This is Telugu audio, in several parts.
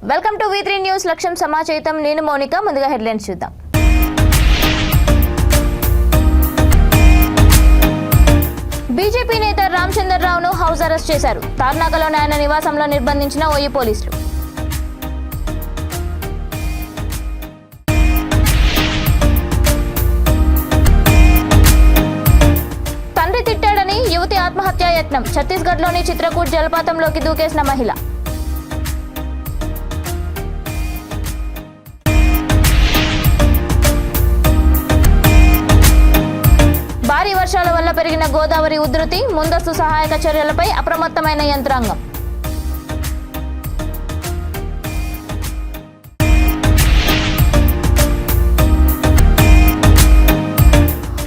వెల్కమ్ టు V3 న్యూస్ లక్ష్యం సమాచారం. నేను మోనిక. ముందుగా హెడ్లైన్స్ చూద్దాం. బీజేపీ నేత రామచంద్రరావును హౌస్ అరెస్ట్ చేశారు. తార్నాకలోని ఆయన నివాసంలో నిర్బంధించిన ఓయూ పోలీసులు. తండ్రి తిట్టాడని యువతి ఆత్మహత్యా యత్నం. ఛత్తీస్గఢ్లోని చిత్రకూట్ జలపాతంలోకి దూకేసిన మహిళ. భారీ వర్షాల వల్ల పెరిగిన గోదావరి ఉధృతి. ముందస్తు సహాయక చర్యలపై అప్రమత్తమైన యంత్రాంగం.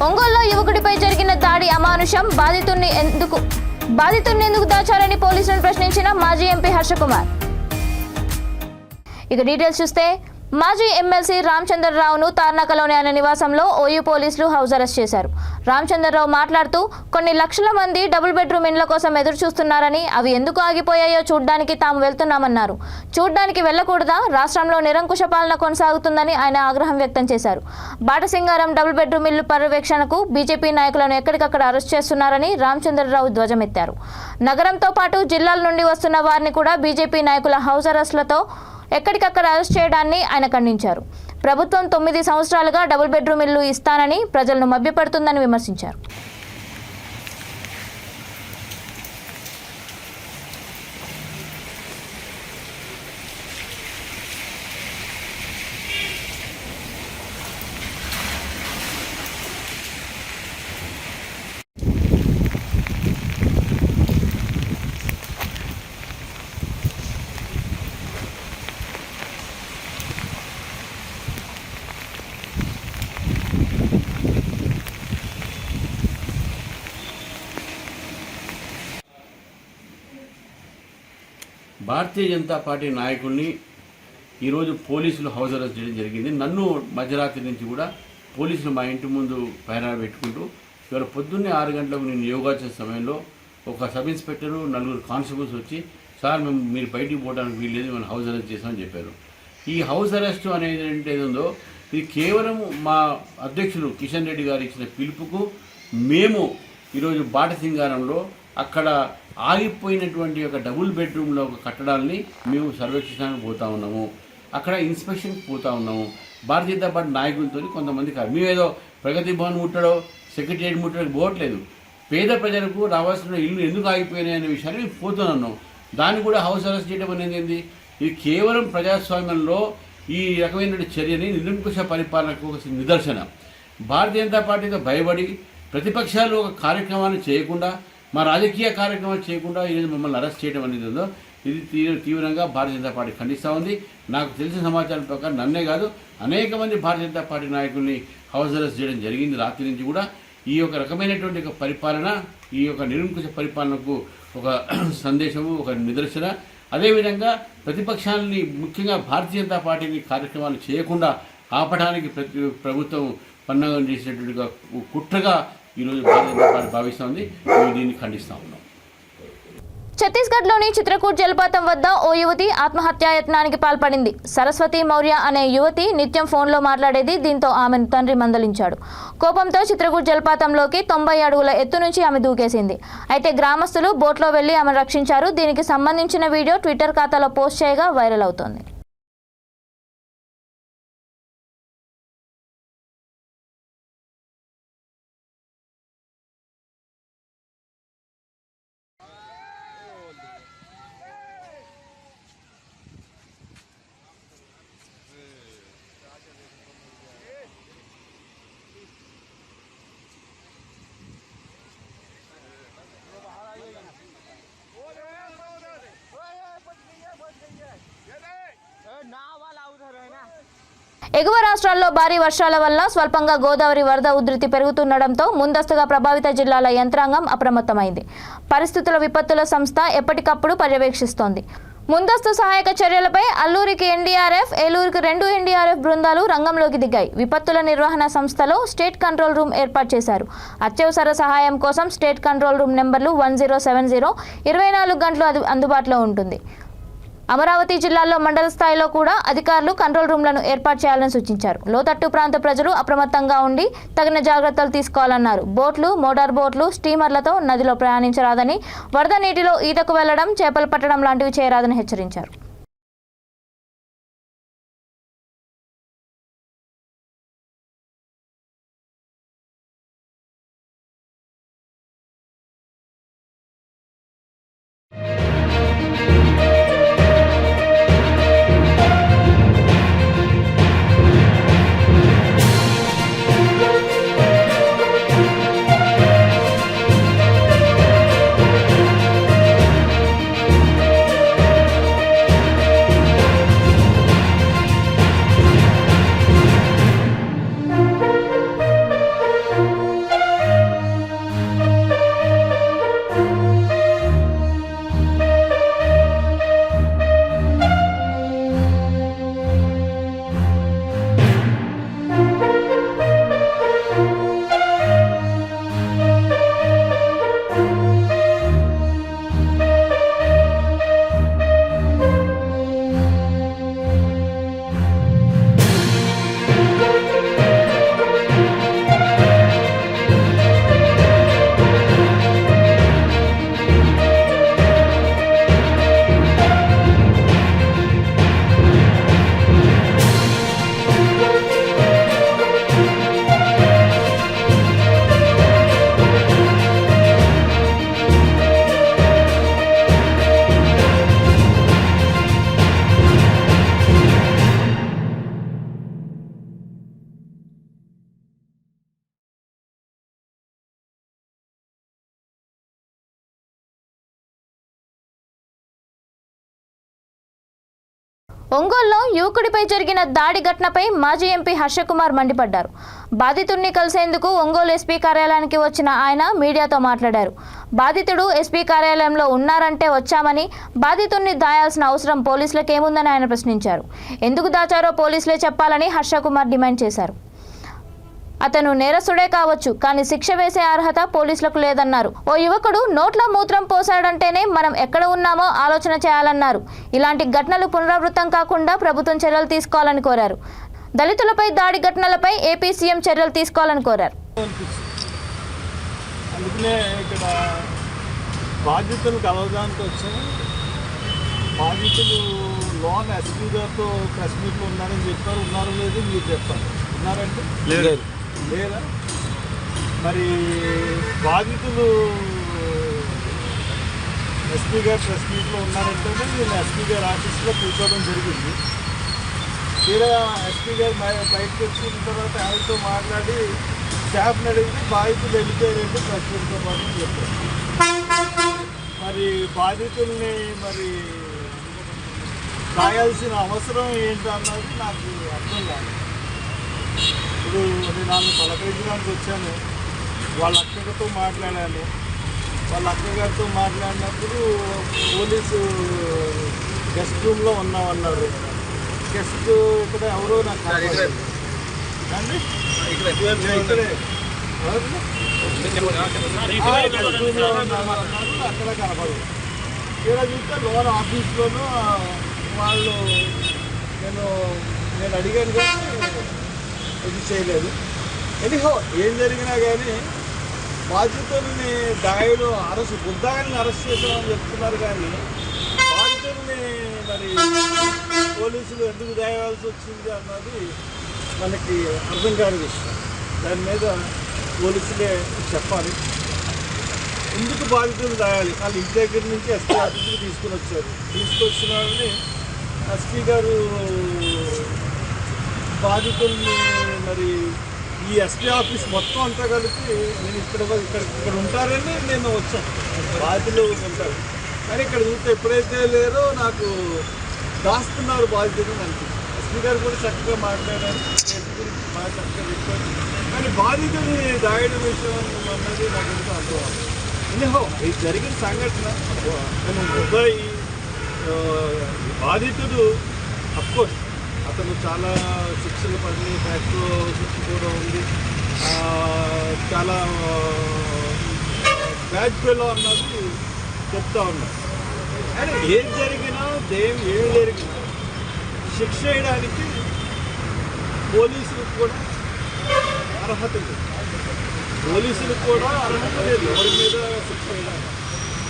ఒంగోలులో యువకుడిపై జరిగిన దాడి అమానుషం. బాధితుడిని ఎందుకు దాచారని పోలీసులను ప్రశ్నించిన మాజీ ఎంపీ హర్షకుమార్. ఇక డీటెయిల్స్ చూస్తే మాజీ ఎమ్మెల్సీ రామచంద్రరావును తార్నాకలోని ఆయన నివాసంలో ఓయూ పోలీసులు హౌస్ అరెస్ట్ చేశారు. రామచంద్రరావు మాట్లాడుతూ కొన్ని లక్షల మంది డబుల్ బెడ్రూమ్ ఇండ్ల కోసం ఎదురు చూస్తున్నారని, అవి ఎందుకు ఆగిపోయాయో చూడ్డానికి తాము వెళ్తున్నామన్నారు. చూడ్డానికి వెళ్లకూడదా? రాష్ట్రంలో నిరంకుశ పాలన కొనసాగుతుందని ఆయన ఆగ్రహం వ్యక్తం చేశారు. బాటసింగారం డబుల్ బెడ్రూమ్ ఇల్లు పర్యవేక్షణకు బీజేపీ నాయకులను ఎక్కడికక్కడ అరెస్ట్ చేస్తున్నారని రామచంద్రరావు ధ్వజమెత్తారు. నగరంతో పాటు జిల్లాల నుండి వస్తున్న వారిని కూడా బీజేపీ నాయకుల హౌస్ అరెస్టులతో ఎక్కడికక్కడ అరెస్ట్ చేయడాన్ని ఆయన ఖండించారు. ప్రభుత్వం 9 సంవత్సరాలుగా డబుల్ బెడ్రూమ్ ఇల్లు ఇస్తానని ప్రజలను మభ్యపెడుతుందని విమర్శించారు. భారతీయ జనతా పార్టీ నాయకుల్ని ఈరోజు పోలీసులు హౌస్ అరెస్ట్ చేయడం జరిగింది. నన్ను మధ్యరాత్రి నుంచి కూడా పోలీసులు మా ఇంటి ముందు పైన పెట్టుకుంటూ ఇవాళ పొద్దున్నే 6 గంటలకు నేను యోగాచరణ సమయంలో ఒక సబ్ ఇన్స్పెక్టరు 4 కానిస్టేబుల్స్ వచ్చి, సార్ మీరు బయటికి పోవడానికి వీల్లేదు, మేము హౌస్ అరెస్ట్ చేస్తామని చెప్పారు. ఈ హౌస్ అరెస్ట్ అనేది ఏదో ఇది కేవలం మా అధ్యక్షులు కిషన్ రెడ్డి గారు ఇచ్చిన పిలుపుకు మేము ఈరోజు బాటసింగారంలో అక్కడ ఆగిపోయినటువంటి ఒక డబుల్ బెడ్రూమ్లో ఒక కట్టడాల్ని మేము సర్వేక్షించడానికి పోతా ఉన్నాము. అక్కడ ఇన్స్పెక్షన్కి పోతా ఉన్నాము. భారతీయ జనతా పార్టీ నాయకులతో కొంతమంది కాదు, మేమేదో ప్రగతి భవన్ ముట్టడో సెక్రటరియట్ ముట్టడానికి పోవట్లేదు. పేద ప్రజలకు రావాల్సిన ఇల్లు ఎందుకు ఆగిపోయినాయి అనే విషయాన్ని మేము పోతున్నాం. దాన్ని కూడా హౌస్ అరెస్ట్ చేయడం అనేది ఏంది? ఇది కేవలం ప్రజాస్వామ్యంలో ఈ రకమైన చర్యని నిరంకుశ పరిపాలనకు ఒక నిదర్శనం. భారతీయ జనతా పార్టీతో భయపడి ప్రతిపక్షాలు ఒక కార్యక్రమాన్ని చేయకుండా, మా రాజకీయ కార్యక్రమాలు చేయకుండా ఈరోజు మమ్మల్ని అరెస్ట్ చేయడం అనేది ఉందో ఇది తీవ్రంగా భారతీయ జనతా పార్టీ ఖండిస్తూ ఉంది. నాకు తెలిసిన సమాచారం ప్రకారం నన్నే కాదు అనేక మంది భారతీయ జనతా పార్టీ నాయకుల్ని హౌస్ అరెస్ట్ చేయడం జరిగింది. రాత్రి నుంచి కూడా ఈ యొక్క రకమైనటువంటి ఒక పరిపాలన, ఈ యొక్క నిరంకుశ పరిపాలనకు ఒక సందేశము, ఒక నిదర్శన. అదేవిధంగా ప్రతిపక్షాలని, ముఖ్యంగా భారతీయ జనతా పార్టీని కార్యక్రమాలు చేయకుండా ఆపడానికి ప్రభుత్వం పన్నాగం చేసినటువంటి కుట్రగా ఈరోజు భారతీయ జనతా పార్టీ భావిస్తోంది. మేము దీన్ని ఖండిస్తూ ఉన్నాం. ఛత్తీస్గఢ్లోని చిత్రకూట్ జలపాతం వద్ద ఓ యువతి ఆత్మహత్యాయత్నానికి పాల్పడింది. సరస్వతి మౌర్య అనే యువతి నిత్యం ఫోన్లో మాట్లాడేది. దీంతో ఆమెను తండ్రి మందలించాడు. కోపంతో చిత్రకూట్ జలపాతంలోకి 90 అడుగుల ఎత్తు నుంచి ఆమె దూకేసింది. అయితే గ్రామస్తులు బోట్లో వెళ్లి ఆమెను రక్షించారు. దీనికి సంబంధించిన వీడియో ట్విట్టర్ ఖాతాలో పోస్ట్ చేయగా వైరల్ అవుతోంది. ఎగువ రాష్ట్రాల్లో భారీ వర్షాల వల్ల స్వల్పంగా గోదావరి వరద ఉధృతి పెరుగుతుండటంతో ముందస్తుగా ప్రభావిత జిల్లాల యంత్రాంగం అప్రమత్తమైంది. పరిస్థితుల విపత్తుల సంస్థ ఎప్పటికప్పుడు పర్యవేక్షిస్తోంది. ముందస్తు సహాయక చర్యలపై అల్లూరికి ఎన్డీఆర్ఎఫ్, ఏలూరుకి 2 ఎన్డీఆర్ఎఫ్ బృందాలు రంగంలోకి దిగాయి. విపత్తుల నిర్వహణ సంస్థలో స్టేట్ కంట్రోల్ రూమ్ ఏర్పాటు చేశారు. అత్యవసర సహాయం కోసం స్టేట్ కంట్రోల్ రూమ్ నెంబర్లు 1070 24 గంటలు అందుబాటులో ఉంటుంది. అమరావతి జిల్లాలో మండల స్థాయిలో కూడా అధికారులు కంట్రోల్ రూమ్లను ఏర్పాటు చేయాలని సూచించారు. లోతట్టు ప్రాంత ప్రజలు అప్రమత్తంగా ఉండి తగిన జాగ్రత్తలు తీసుకోవాలన్నారు. బోట్లు, మోటార్ బోట్లు, స్టీమర్లతో నదిలో ప్రయాణించరాదని, వరద నీటిలో ఈతకు వెళ్లడం, చేపలు పట్టడం లాంటివి చేయరాదని హెచ్చరించారు. ఒంగోలులో యువకుడిపై జరిగిన దాడి ఘటనపై మాజీ ఎంపీ హర్షకుమార్ మండిపడ్డారు. బాధితుడిని కలిసేందుకు ఒంగోలు ఎస్పీ కార్యాలయానికి వచ్చిన ఆయన మీడియాతో మాట్లాడారు. బాధితుడు ఎస్పీ కార్యాలయంలో ఉన్నారంటే వచ్చామని, బాధితుడిని దాయాల్సిన అవసరం పోలీసులకేముందని ఆయన ప్రశ్నించారు. ఎందుకు దాచారో పోలీసులే చెప్పాలని హర్షకుమార్ డిమాండ్ చేశారు. అతను నేరస్తుడే కావచ్చు, కానీ శిక్ష వేసే అర్హత పోలీసులకు లేదన్నారు. ఓ యువకుడు నోట్ల మూత్రం పోసాడంటేనే మనం ఎక్కడ ఉన్నామో ఆలోచన చేయాలన్నారు. ఇలాంటి ఘటనలు పునరావృతం కాకుండా ప్రభుత్వం చర్యలు తీసుకోవాలని కోరారు. దళితులపై దాడి ఘటనలపై ఏపీ సీఎం చర్యలు తీసుకోవాలని కోరారు. అందుకనే ఇక్కడ బాధితులు కలవడానికి వచ్చాను. బాధితులు లోన్ ఎస్పీ గారితో ప్రెస్ మీట్లో ఉన్నారని చెప్పారు. ఉన్నారో లేదు మీరు చెప్పారు. ఉన్నారంటే లేదా? మరి బాధితులు ఎస్పీ గారు ప్రెస్ మీట్లో ఉన్నారంటేనే నేను ఎస్పీ గారి ఆఫీస్లో కూర్చోవడం జరిగింది. తీరా ఎస్పీ గారు బయటకు వచ్చిన తర్వాత ఆయనతో మాట్లాడి స్టాఫ్ని అడిగితే బాధితులు వెళ్ళిపోయారంటే ప్రెస్ మీట్తో పాటు చెప్పారు. మరి బాధితుల్ని మరి రాయాల్సిన అవసరం ఏంటన్నది నాకు అర్థం కాదు. ఇప్పుడు నేను వాళ్ళని పలకరించడానికి వచ్చాను. వాళ్ళ అక్కతో మాట్లాడాను. వాళ్ళ అక్కగారితో మాట్లాడినప్పుడు పోలీసు గెస్ట్ రూమ్లో ఉన్నామన్నారు. గెస్ట్ ఇక్కడ ఎవరో నాకు కానీ ఇక్కడే గెస్ట్ రూమ్లో ఉన్నామన్నారు. అక్కడ కనపడదు. ఇలా చూస్తే లోన్ ఆఫీస్లోనూ వాళ్ళు నేను అడిగాను కానీ ఇది చేయలేదు. ఎనీహో ఏం జరిగినా కానీ బాధితుల్ని దాయుడు బుద్ధాయిని అరెస్ట్ చేసామని చెప్తున్నారు. కానీ బాధితుల్ని మరి పోలీసులు ఎందుకు దాయాల్సి వచ్చింది అన్నది మనకి అర్థం కాని విషయం. దాని మీద పోలీసులే చెప్పాలి. ఎందుకు బాధితులు దాయాలి? వాళ్ళ ఇంటి దగ్గర నుంచి ఎస్పీ ఆఫీస్కి తీసుకొచ్చిన వాళ్ళని ఎస్పీ గారు బాధితుల్ని మరి ఈ ఎస్పీ ఆఫీస్ మొత్తం అంతా కలిపి నేను ఇక్కడ ఉంటారని నేను వచ్చాను. బాధితులు ఉంటారు కానీ ఇక్కడ చూస్తే ఎప్పుడైతే లేరో నాకు దాస్తున్నారు బాధితులు అనిపించింది. ఎస్పీ గారు కూడా చక్కగా మాట్లాడారు, కేసు గురించి బాగా చక్కగా చెప్పారు. కానీ బాధితుల్ని దాయడం విషయం అన్నది నాకు ఎంతో అర్థం. ఎనిహో ఇది జరిగిన సంఘటన నేను ముద్దాయి బాధితుడు అఫ్కోర్స్ అతను చాలా శిక్షలు పడి ఫ్యాక్టరీ శిక్ష కూడా ఉంది. చాలా బ్యాడ్ ఫెలో అన్నది చెప్తా ఉన్నారు. కానీ ఏం జరిగినా ఏం జరిగినా శిక్ష వేయడానికి పోలీసులకు కూడా అర్హత లేదు. పోలీసులకు కూడా అర్హత లేదు ఎవరి మీద శిక్ష వేయడానికి.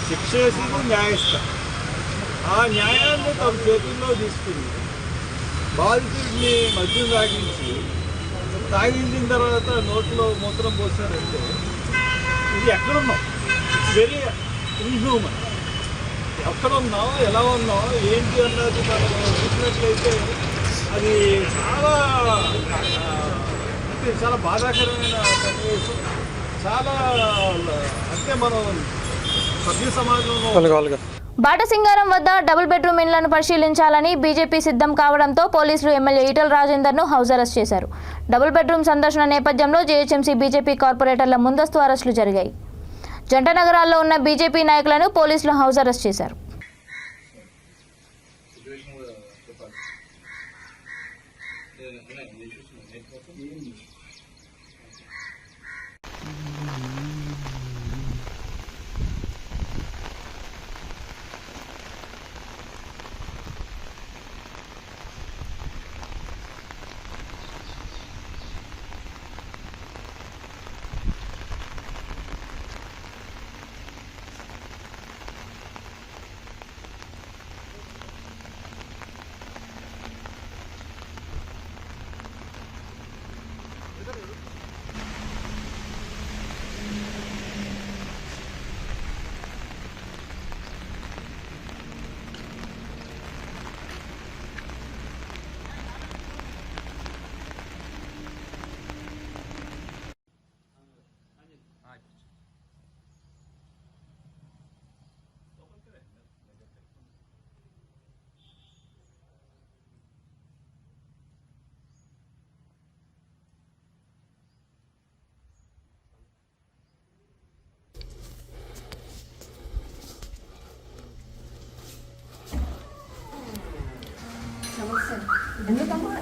శిక్ష వేసింది న్యాయస్థానం. ఆ న్యాయాన్ని తమ చేతుల్లో తీసుకుని బాధితుడిని మద్యం తాగించిన తర్వాత నోట్లో మూత్రం పోసారంటే ఇది ఎక్కడున్నాం? It's very inhuman. ఎక్కడున్నాం, ఎలా ఉన్నాం, ఏంటి అన్నది మనం చూసినట్లయితే అది చాలా అంటే చాలా బాధాకరమైన సన్నివేశం. చాలా అంటే మనం సభ్య సమాజంలో బాటసింగారం వద్ద డబుల్ బెడ్రూమ్ ఇండ్లను పరిశీలించాలని బీజేపీ సిద్ధం కావడంతో పోలీసులు ఎమ్మెల్యే ఈటల రాజేందర్ను హౌస్ అరెస్ట్ చేశారు. డబుల్ బెడ్రూమ్ సందర్శన నేపథ్యంలో జేహెచ్ఎంసీ బీజేపీ కార్పొరేటర్ల ముందస్తు అరెస్టులు జరిగాయి. జంట నగరాల్లో ఉన్న బీజేపీ నాయకులను పోలీసులు హౌస్ అరెస్ట్ చేశారు.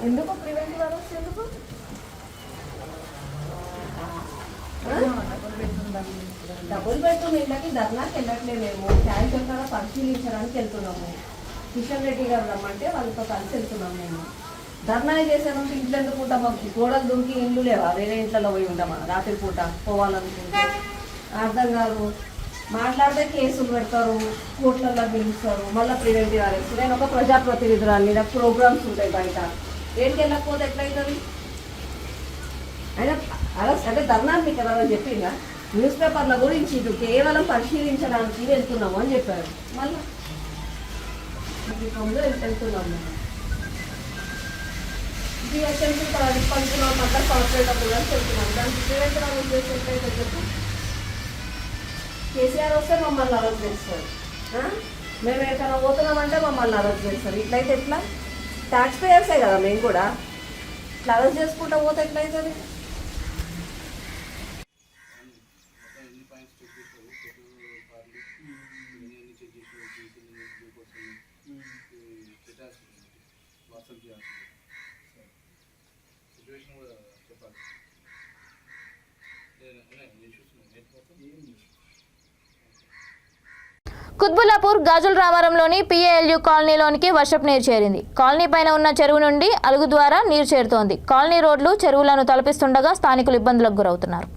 ఎందుకు ప్రివెంటివ్ అరెస్ట్ ఎందుకు? డబుల్ బెడ్రూమ్ ఇళ్ళకి ధర్నాకి వెళ్ళట్లేమేమో, క్యాన్సర్ ద్వారా పరిశీలించడానికి వెళ్తున్నాము. కిషన్ రెడ్డి గారు రమ్మంటే వాళ్ళతో కలిసి వెళ్తున్నాం. మేము ధర్నా చేసేదంటే ఇంట్లో ఎందుకు ఉంటాం? మాకు గోడలు దుంకి ఇల్లు లేవా? వేరే ఇంట్లో పోయి ఉంటామా రాత్రి పూట పోవాలనుకుంటే? అర్థం కాదు. మాట్లాడితే కేసులు పెడతారు, కోర్టులలో పిలుస్తారు, మళ్ళీ ప్రివెంటివ్ అరెస్ట్. నేను ఒక ప్రజాప్రతినిధురాలి, నాకు ప్రోగ్రామ్స్ ఉంటాయి బయట. ఏంటి వెళ్ళకపోతే ఎట్లయితుంది? అయినా అరెస్ట్ అంటే ధర్నా మీకు ఎవరైనా చెప్పిందా? న్యూస్ పేపర్ల గురించి ఇటు కేవలం పరిశీలించడానికి వెళ్తున్నాము అని చెప్పారు. మళ్ళీ వెళ్తున్నాము. జిహెచ్ఎంసీ పంచుకున్నాం, మళ్ళీ కార్పొరేటర్ కూడా వెళ్తున్నాం. దానికి ప్రివెంటివ్ అరెస్ట్ చేసి ఎట్లయితే చెప్పు. కేసీఆర్ వస్తే మమ్మల్ని అరెస్ట్ చేస్తారు. మేము ఎక్కడైనా పోతున్నామంటే మమ్మల్ని అరెస్ట్ చేస్తారు. ఇట్లయితే ఎట్లా? ట్యాక్స్ పేయర్సే కదా మేము కూడా. ఇట్లా అరెస్ట్ చేసుకుంటూ పోతే ఎట్లయితుంది? కుత్బుల్లాపూర్ గాజుల రామారంలోని PALU కాలనీలోనికి వర్షపు నీరు చేరింది. కాలనీ పైన ఉన్న చెరువు నుండి అలుగు ద్వారా నీరు చేరుతోంది. కాలనీ రోడ్లు చెరువులను తలపిస్తుండగా స్థానికులు ఇబ్బందులకు గురవుతున్నారు.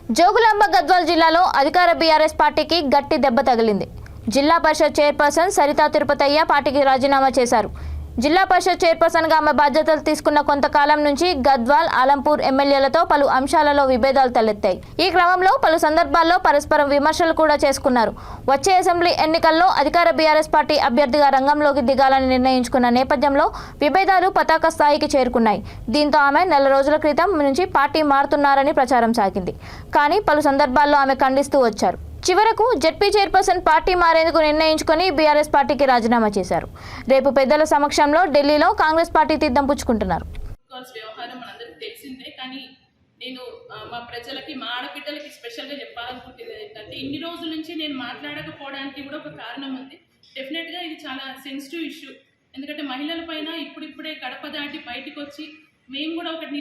జోగులాంబ గద్వాల్ జిల్లాలో అధికార బీఆర్ఎస్ పార్టీకి గట్టి దెబ్బ తగిలింది. జిల్లా పరిషత్ చైర్పర్సన్ సరితా తిరుపతయ్య పార్టీకి రాజీనామా చేశారు. జిల్లా పరిషత్ చైర్పర్సన్గా ఆమె బాధ్యతలు తీసుకున్న కొంతకాలం నుంచి గద్వాల్, ఆలంపూర్ ఎమ్మెల్యేలతో పలు అంశాలలో విభేదాలు తలెత్తాయి. ఈ క్రమంలో పలు సందర్భాల్లో పరస్పరం విమర్శలు కూడా చేసుకున్నారు. వచ్చే అసెంబ్లీ ఎన్నికల్లో అధికార బీఆర్ఎస్ పార్టీ అభ్యర్థిగా రంగంలోకి దిగాలని నిర్ణయించుకున్న నేపథ్యంలో విభేదాలు పతాక స్థాయికి చేరుకున్నాయి. దీంతో ఆమె నెల రోజుల క్రితం నుంచి పార్టీ మారుతున్నారని ప్రచారం సాగింది. కానీ పలు సందర్భాల్లో ఆమె ఖండిస్తూ వచ్చారు. చివరకు జెడ్పీ చైర్పర్సన్ పార్టీ మారేందుకు నిర్ణయించుకుని బీఆర్ఎస్ పార్టీకి రాజీనామా చేశారు. రేపు పెద్దల సమక్షంలో ఢిల్లీలో కాంగ్రెస్ పార్టీ తీర్థం పుచ్చుకుంటున్నారు. వ్యవహారం మనందరికీ తెలిసిందే. కానీ నేను మా ప్రజలకి, మా ఆడబిడ్డలకి స్పెషల్గా చెప్పాలనుకుంటుంది ఏంటంటే, ఇన్ని రోజుల నుంచి నేను మాట్లాడకపోవడానికి కూడా ఒక కారణం ఉంది. డెఫినెట్గా ఇది చాలా సెన్సిటివ్ ఇష్యూ. ఎందుకంటే మహిళల పైన ఇప్పుడిప్పుడే గడప దాటి బయటకు వచ్చి మేము కూడా ఒకటి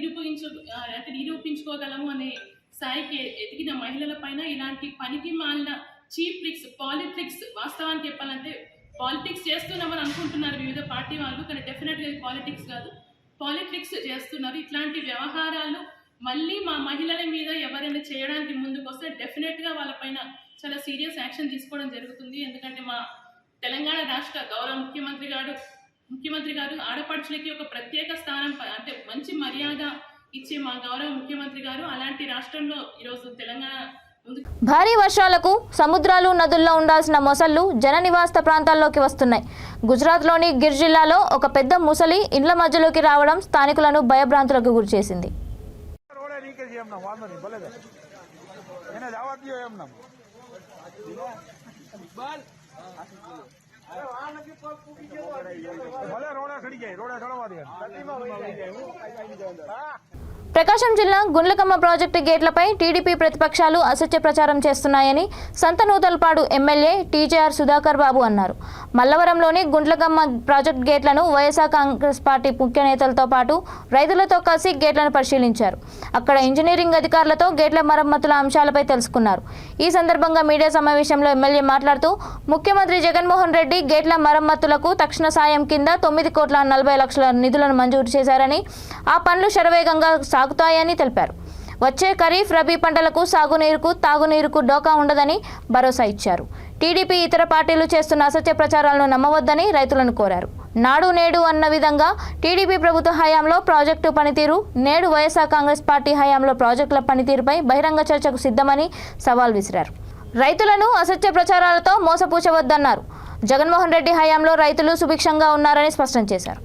నిరూపించుకోగలము అనే స్థాయికి ఎదిగిన మహిళల పైన ఇలాంటి పనికి మాలిన చీప్ ట్రిక్స్, పాలిటిక్స్, వాస్తవానికి చెప్పాలంటే పాలిటిక్స్ చేస్తున్నామని అనుకుంటున్నారు వివిధ పార్టీ వాళ్ళు, కానీ డెఫినెట్గా ఇది పాలిటిక్స్ కాదు, పాలిటిక్స్ చేస్తున్నారు. ఇట్లాంటి వ్యవహారాలు మళ్ళీ మా మహిళల మీద ఎవరైనా చేయడానికి ముందుకు వస్తే డెఫినెట్గా వాళ్ళపైన చాలా సీరియస్ యాక్షన్ తీసుకోవడం జరుగుతుంది. ఎందుకంటే మా తెలంగాణ రాష్ట్ర గౌరవ ముఖ్యమంత్రి గారు ఆడపడుచులకి ఒక ప్రత్యేక స్థానం, అంటే మంచి మర్యాద ఇచ్చే మా గౌరవ ముఖ్యమంత్రి గారు అలాంటి రాష్ట్రంలో ఈరోజు తెలంగాణ భారీ వర్షాలకు సముద్రాలు, నదుల్లో ఉండాల్సిన మొసళ్లు జన నివాస ప్రాంతాల్లోకి వస్తున్నాయి. గుజరాత్లోని గిర్ జిల్లాలో ఒక పెద్ద ముసలి ఇండ్ల మధ్యలోకి రావడం స్థానికులను భయభ్రాంతులకు గురిచేసింది. ప్రకాశం జిల్లా గుండ్లకమ్మ ప్రాజెక్టు గేట్లపై టీడీపీ ప్రతిపక్షాలు అసత్య ప్రచారం చేస్తున్నాయని సంతనూతలపాడు ఎమ్మెల్యే టీజేఆర్ సుధాకర్ బాబు అన్నారు. మల్లవరంలోని గుండ్లకమ్మ ప్రాజెక్టు గేట్లను వైఎస్ఆర్ కాంగ్రెస్ పార్టీ ముఖ్య నేతలతో పాటు రైతులతో కలిసి గేట్లను పరిశీలించారు. అక్కడ ఇంజనీరింగ్ అధికారులతో గేట్ల మరమ్మతుల అంశాలపై తెలుసుకున్నారు. ఈ సందర్భంగా మీడియా సమావేశంలో ఎమ్మెల్యే మాట్లాడుతూ ముఖ్యమంత్రి జగన్మోహన్ రెడ్డి గేట్ల మరమ్మతులకు తక్షణ సాయం కింద 9,40,00,000 నిధులను మంజూరు చేశారని, ఆ పనులు శరవేగంగా సాగుతాయని తెలిపారు. వచ్చే ఖరీఫ్, రబీ పంటలకు సాగునీరుకు, తాగునీరుకు డోకా ఉండదని భరోసా ఇచ్చారు. టీడీపీ, ఇతర పార్టీలు చేస్తున్న అసత్య ప్రచారాలను నమ్మవద్దని రైతులను కోరారు. నాడు నేడు అన్న విధంగా టీడీపీ ప్రభుత్వ హయాంలో ప్రాజెక్టు పనితీరు, నేడు వైఎస్ఆర్ కాంగ్రెస్ పార్టీ హయాంలో ప్రాజెక్టుల పనితీరుపై బహిరంగ చర్చకు సిద్ధమని సవాల్ విసిరారు. రైతులను అసత్య ప్రచారాలతో మోసపూచవద్దన్నారు. జగన్మోహన్ రెడ్డి హయాంలో రైతులు సుభిక్షంగా ఉన్నారని స్పష్టం చేశారు.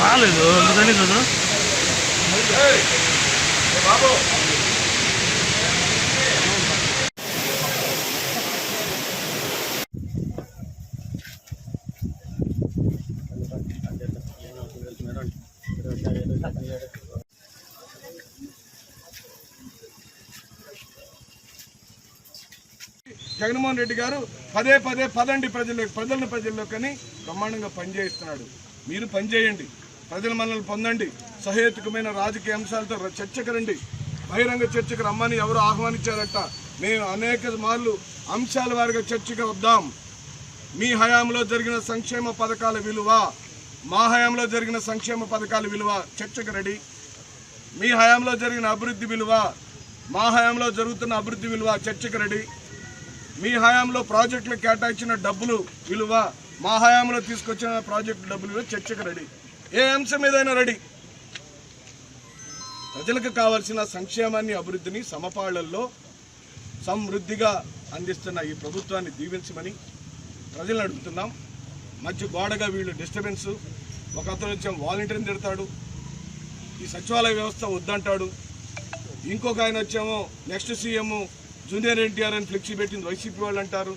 రాలేదు అందుకని కదా బాబు. జగన్మోహన్ రెడ్డి గారు పదే పదండి ప్రజల్లోకని బ్రహ్మాండంగా పనిచేస్తున్నాడు. మీరు పనిచేయండి, ప్రజల మనల్ని పొందండి, సహేతుకమైన రాజకీయ అంశాలతో చర్చకు రండి. బహిరంగ చర్చకు రమ్మని ఎవరు ఆహ్వానించారట. మేము అనేక మార్లు అంశాల వారిగా చర్చకు వద్దాం. మీ హయాంలో జరిగిన సంక్షేమ పథకాల విలువ, మా హయాంలో జరిగిన సంక్షేమ పథకాల విలువ చర్చకు రెడీ. మీ హయాంలో జరిగిన అభివృద్ధి విలువ, మా హయాంలో జరుగుతున్న అభివృద్ధి విలువ చర్చకు రెడీ. మీ హయాంలో ప్రాజెక్టులు కేటాయించిన డబ్బులు విలువ, మా హయాంలో తీసుకొచ్చిన ప్రాజెక్టు డబ్బులు చర్చకు రెడీ. ఏ అంశం ఏదైనా రెడీ. ప్రజలకు కావాల్సిన సంక్షేమాన్ని, అభివృద్ధిని సమపాళ్లలో సమృద్ధిగా అందిస్తున్న ఈ ప్రభుత్వాన్ని దీవించమని ప్రజలను అడుగుతున్నాం. మధ్య గోడగా వీళ్ళు డిస్టర్బెన్స్, ఒక అతను వచ్చి వాలంటీర్ని తిడతాడు, ఈ సచివాలయ వ్యవస్థ వద్దంటాడు, ఇంకొక ఆయన వచ్చేమో నెక్స్ట్ సీఎం జూనియర్ ఎన్టీఆర్ అని ఫ్లెక్సీ పెట్టింది వైసీపీ వాళ్ళు అంటారు.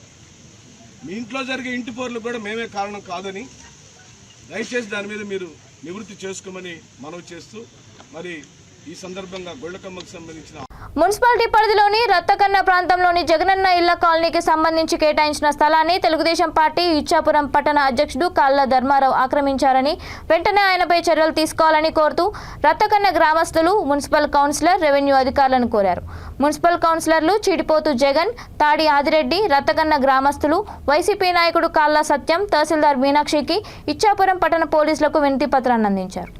మీ ఇంట్లో జరిగే ఇంటి పోర్లు కూడా మేమే కారణం కాదని దయచేసి దాని మీద మీరు నివృత్తి చేసుకోమని మనవి చేస్తూ, మరి ఈ సందర్భంగా గొళ్ళకమ్మకు సంబంధించిన మున్సిపాలిటీ పరిధిలోని రత్తకన్న ప్రాంతంలోని జగనన్న ఇళ్ల కాలనీకి సంబంధించి కేటాయించిన స్థలాన్ని తెలుగుదేశం పార్టీ ఇచ్చాపురం పట్టణ అధ్యక్షుడు కాళ్ళ ధర్మారావు ఆక్రమించారని వెంటనే ఆయనపై చర్యలు తీసుకోవాలని కోరుతూ రత్తకన్న గ్రామస్తులు మున్సిపల్ కౌన్సిలర్ రెవెన్యూ అధికారులను కోరారు. మున్సిపల్ కౌన్సిలర్లు చీడిపోతు జగన్, తాడి ఆదిరెడ్డి, రత్తకన్న గ్రామస్తులు, వైసీపీ నాయకుడు కాళ్ళ సత్యం, తహసీల్దార్ మీనాక్షికి ఇచ్చాపురం పట్టణ పోలీసులకు వినతి పత్రాన్ని అందించారు.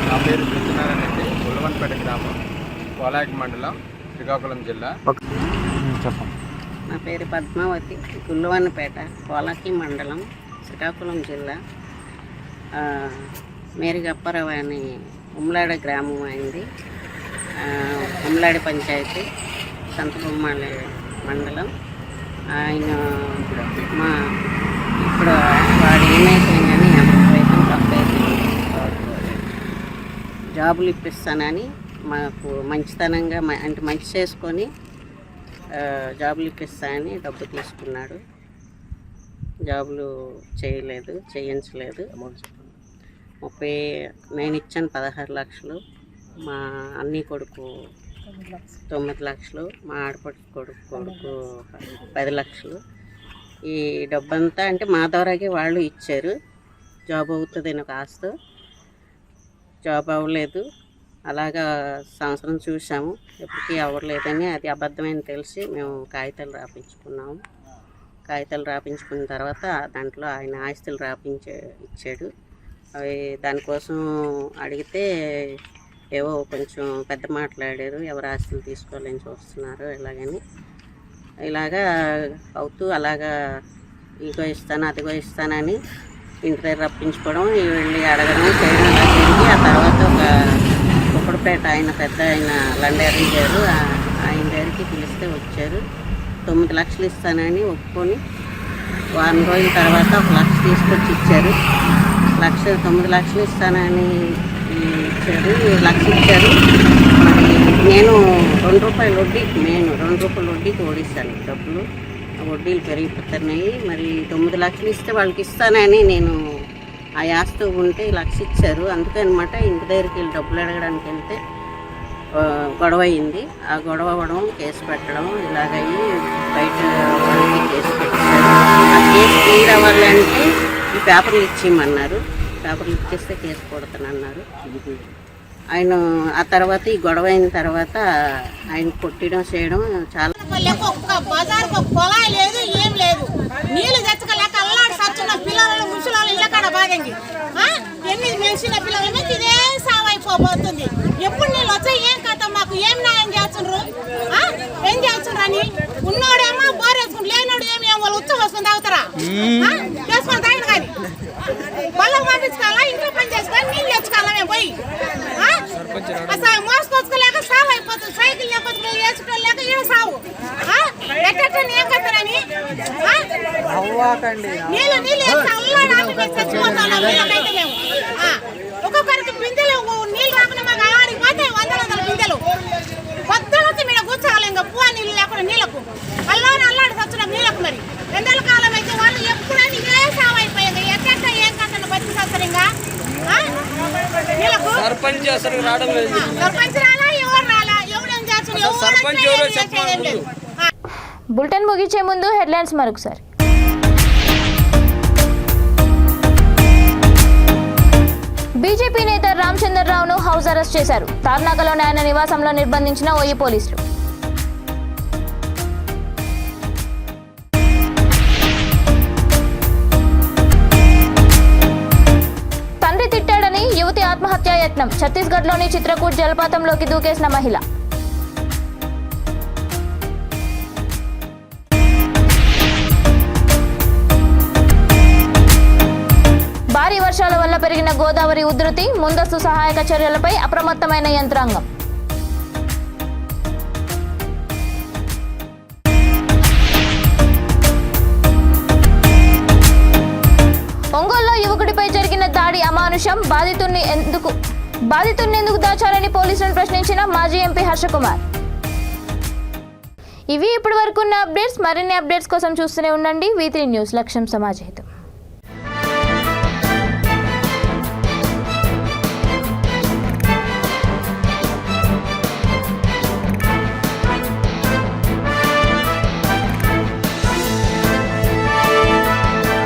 నా పేరు సత్యనారాయణ రెడ్డి, ఉల్లవన్పేట గ్రామం, కోలాకి మండలం, శ్రీకాకుళం జిల్లా. నా పేరు పద్మావతి, గుల్లవన్పేట, కోలాకి మండలం, శ్రీకాకుళం జిల్లా. మేరిగప్పారావు అని ఉమ్లాడ గ్రామం అయింది. ఉమ్లాడి పంచాయతీ, సంతబొమ్మాళి మండలం. ఆయన మా ఇప్పుడు వాడు ఏమైపోయింది కానీ రైతులు తప్పైపోయింది. జాబులు ఇప్పిస్తానని మాకు మంచితనంగా అంటే మంచి చేసుకొని జాబులు ఇప్పిస్తానని డబ్బు తీసుకున్నాడు. జాబులు చేయించలేదు. నేను ఇచ్చాను 16 లక్షలు, మా అన్నీ కొడుకు 9 లక్షలు, మా ఆడపడి కొడుకు 10 లక్షలు. ఈ డబ్బంతా అంటే మా ద్వారాగే వాళ్ళు ఇచ్చారు. జాబ్ అవుతుంది అని ఒక ఆశతో జాబ్ అవ్వలేదు. అలాగా సంవత్సరం చూసాము, ఎప్పటికీ అవ్వలేదని అది అబద్ధమని తెలిసి మేము కాగితాలు రాపించుకున్నాము. కాగితాలు రాపించుకున్న తర్వాత దాంట్లో ఆయన ఆస్తులు ఇచ్చాడు. అవి దానికోసం అడిగితే ఏవో కొంచెం పెద్ద మాట్లాడారు, ఎవరు ఆస్తులు తీసుకోవాలని చూస్తున్నారు ఇలాగా అవుతూ అలాగా ఇగో ఇస్తాను అదిగో ఇస్తానని ఇంటి దగ్గర రప్పించుకోవడం, వెళ్ళి అడగడం చేయడం జరిగింది. ఆ తర్వాత ఒక కుక్కడపేట ఆయన పెద్ద ఆయన లండేరి గారు, ఆయన దగ్గరికి పిలిస్తే వచ్చారు. 9 లక్షలు ఇస్తానని ఒప్పుకొని వారం రోజుల తర్వాత 1 లక్ష తీసుకొచ్చి ఇచ్చారు. 9 లక్షలు ఇస్తానని ఇచ్చారు, 1 లక్ష ఇచ్చారు. మరి నేను 2 రూపాయల వడ్డీకి ఓడిస్తాను డబ్బులు. వడ్డీలు పెరిగిపోతున్నాయి. మరి 9 లక్షలు ఇస్తే వాళ్ళకి ఇస్తానని నేను ఆ ఆస్తి ఉంటే 1 లక్ష ఇచ్చారు. అందుకే అనమాట ఇంటి దగ్గరికి వెళ్ళి డబ్బులు అడగడానికి వెళ్తే గొడవ అయింది. ఆ గొడవ అవ్వడం, కేసు పెట్టడం ఇలాగయ్యి బయట వాళ్ళకి కేసు పెట్టారు. ఆ కేసు క్లియర్ అవ్వాలంటే ఈ పేపర్లు ఇచ్చేయమన్నారు. పేపర్లు ఇచ్చేస్తే కేసు కొడతానన్నారు. ఆయన ఆ తర్వాత ఈ గొడవ అయిన తర్వాత ఆయన కొట్టడం చేయడం చాలా. బజార్కి ఒక పొలాయి లేదు, ఏం లేదు. నీళ్ళు తెచ్చకలేక అల్లాడి సచ్చున్న పిల్లలు ముసలి ఇళ్ళ కాడ బాగంగి ఎన్ని మెలిసిన పిల్లల మీద ఇదే సావైపోతుంది. ఎప్పుడు నీళ్ళు వచ్చాయి ఏం కథ, మాకు ఏం న్యాయం చేస్తుండ్రు, ఏం చేస్తుండ్రు అని. ఉన్నోడేమో బోర్ వేసుకుని, లేనోడు ఏమి వాళ్ళు ఉచ్చ వేసుకుని తాగుతారా, వేసుకొని తాగడు. కానీ బళ్ళకు పంపించుకోవాలా, ఇంట్లో పని చేసుకోవాలి, నీళ్ళు తెచ్చుకోవాలా మేము పోయి అసలు మోసుకొచ్చుకోలేక సావు అయిపోతుంది. సైకిల్ లేకపోతే వేసుకోలేక ఈడ సావు ఎట్టని ఏం కట్టారని నీళ్ళు చచ్చిపోతాం. నీళ్ళకైతే మేము ఒక్కొక్కరికి బిందెలు నీళ్ళు రాకుండా మాకు ఆడికి పోతాయి 100 బిందెలు. పొద్దునొచ్చి మీద కూర్చోవాలి. ఇంకా పువ్వు నీళ్ళు లేకుండా నీళ్ళకు అల్లాడి చచ్చిన నీళ్ళకు. మరి ఎండల కాలం అయితే వాళ్ళు ఎప్పుడైనా ఇదే సావు అయిపోయింది. ఎట్ట ఏం కట్టండి బతికి చస్తారు. ఇంకా సర్పంచ్ అసలు రావడం లేదు. సర్పంచ్ రాలా, ఎవరు రాలా, ఎవరేం చేస్తున్నారు. బులెటిన్ ముగించే ముందు హెడ్లైన్స్ మరొకసారి. బీజేపీ నేత రామచంద్రరావును హౌస్ అరెస్ట్ చేశారు. తార్నాకలోని ఆయన నివాసంలో నిర్బంధించిన ఓయి పోలీసులు. తండ్రి తిట్టాడని యువతి ఆత్మహత్యా యత్నం. ఛత్తీస్గఢ్లోని చిత్రకూట్ జలపాతంలోకి దూకేసిన మహిళ. పెరిగిన గోదావరి ఉధృతి, ముందస్తు సహాయక చర్యలపై అప్రమత్తమైన యంత్రాంగం. ఒంగోలులో యువకుడిపై జరిగిన దాడి అమానుషం, బాధితుడిని ఎందుకు దాచారని పోలీసులను ప్రశ్నించిన మాజీ ఎంపీ హర్షకుమార్. ఇవి ఇప్పటి వరకు ఉన్న అప్డేట్స్. మరిన్ని అప్డేట్స్ కోసం చూస్తూనే ఉండండి V3 న్యూస్. లక్ష్యం సమాజహితం.